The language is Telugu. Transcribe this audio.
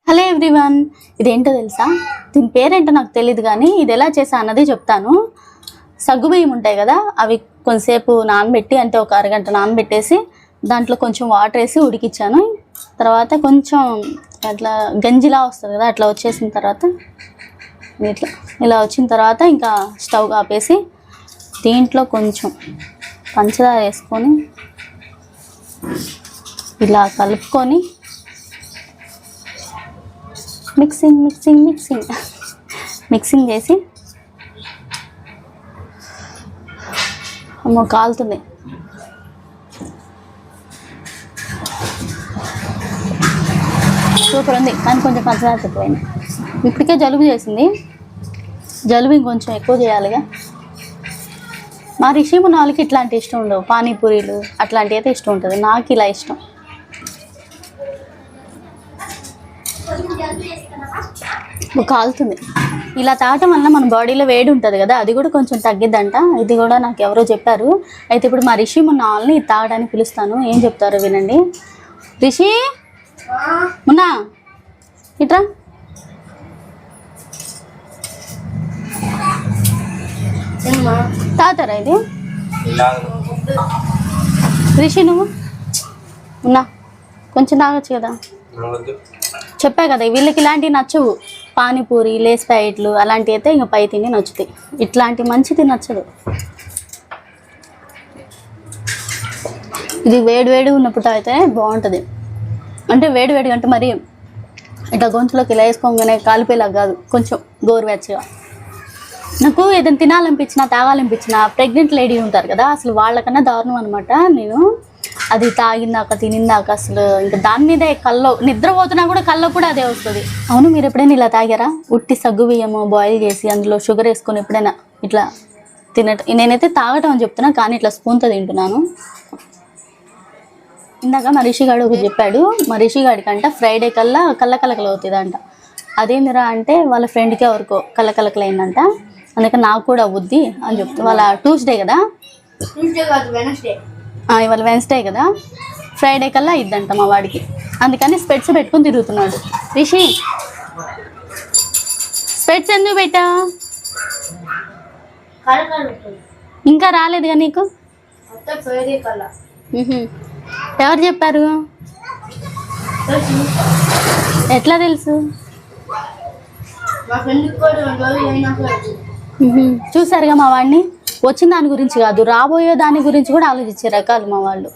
హలో ఎవ్రీవన్, ఇదేంటో తెలుసా? దీని పేరేంటో నాకు తెలియదు, కానీ ఇది ఎలా చేసా అన్నది చెప్తాను. సగ్గుబియ్యం ఉంటాయి కదా, అవి కొంతసేపు నానబెట్టి, అంటే ఒక అరగంట నానబెట్టేసి దాంట్లో కొంచెం వాటర్ వేసి ఉడికిచ్చాను. తర్వాత కొంచెం అట్లా గంజిలా వస్తుంది కదా, అట్లా వచ్చేసిన తర్వాత ఇట్లా ఇలా వచ్చిన తర్వాత ఇంకా స్టవ్ ఆపేసి దీంట్లో కొంచెం పంచదార వేసుకొని ఇలా కలుపుకొని మిక్సింగ్ చేసి, అమ్మో కాలుతుంది, సూపర్ ఉంది. కానీ కొంచెం పంచదార తక్కువైంది. ఇప్పటికే జలుబు చేసింది, జలుబు ఇంకొంచెం ఎక్కువ చేయాలిగా. మా రిషి ఉన్న వాళ్ళకి ఇట్లాంటి ఇష్టం ఉండవు, పానీపూరీలు అట్లాంటివి అయితే ఇష్టం ఉంటుంది. నాకు ఇలా ఇష్టం. కాలుతుంది. ఇలా తాగటం వల్ల మన బాడీలో వేడి ఉంటుంది కదా, అది కూడా కొంచెం తగ్గిద్దంట. ఇది కూడా నాకు ఎవరో చెప్పారు. అయితే ఇప్పుడు మా రిషి ఉన్న వాళ్ళని ఇది తాగడానికి పిలుస్తాను. ఏం చెప్తారో వినండి. రిషి మున్నా ఇట్రా. తాగుతారా ఇది? రిషి నువ్వు ఉన్నా కొంచెం తాగొచ్చు కదా. చెప్పా కదా, వీళ్ళకి ఇలాంటివి నచ్చవు. పానీపూరి, లేస్ ప్యాకెట్లు అలాంటివి అయితే ఇంకా పై తిని నచ్చుతాయి. ఇట్లాంటి మంచిది నచ్చదు. ఇది వేడి ఉన్నప్పుడు అయితే బాగుంటుంది. అంటే వేడి అంటే మరి ఇట్లా గొంతులోకి ఇలా వేసుకోగానే కాలిపోయేలా కాదు, కొంచెం గోరువెచ్చగా. నాకు ఏదైనా తినాలనిపించినా తాగాలనిపించినా ప్రెగ్నెంట్ లేడీ ఉంటారు కదా, అసలు వాళ్ళకన్నా దారుణం అనమాట. నేను అది తాగిందాక తినిందాక అసలు ఇంకా దాని మీదే కల్లో నిద్రపోతున్నా కూడా కల్లో కూడా అదే వస్తుంది. అవును, మీరు ఎప్పుడైనా ఇలా తాగారా? ఉట్టి సగ్గు బియ్యము బాయిల్ చేసి అందులో షుగర్ వేసుకొని ఎప్పుడైనా ఇట్లా తినటం? నేనైతే తాగటం అని చెప్తున్నా, కానీ ఇట్లా స్పూన్తో తింటున్నాను. ఇందాక మా రిషిగాడు ఒకటి చెప్పాడు. మా రిషిగాడికంట ఫ్రైడే కల్లా కళ్ళకలకలు అవుతుంది అంట. అదేందిరా అంటే వాళ్ళ ఫ్రెండ్కి ఎవరికో కళ్ళకలకలు అయిందంట, అందుకని నాకు కూడా అవుద్ది అని చెప్తా. వాళ్ళ ట్యూస్డే కదా, ఇవాళ వెన్స్డే కదా, ఫ్రైడే కల్లా ఇద్దంట మా వాడికి. అందుకని స్పెట్స్ పెట్టుకొని తిరుగుతున్నాడు. రిషి స్పెట్స్ ఎందుకు పెట్టా? ఇంకా రాలేదుగా నీకు? ఎవరు చెప్పారు? ఎట్లా తెలుసు? చూసారుగా మా వాడిని. వచ్చిన దాని గురించి కాదు, రాబోయే దాని గురించి కూడా ఆలోచించే రకాలు మా వాళ్ళు.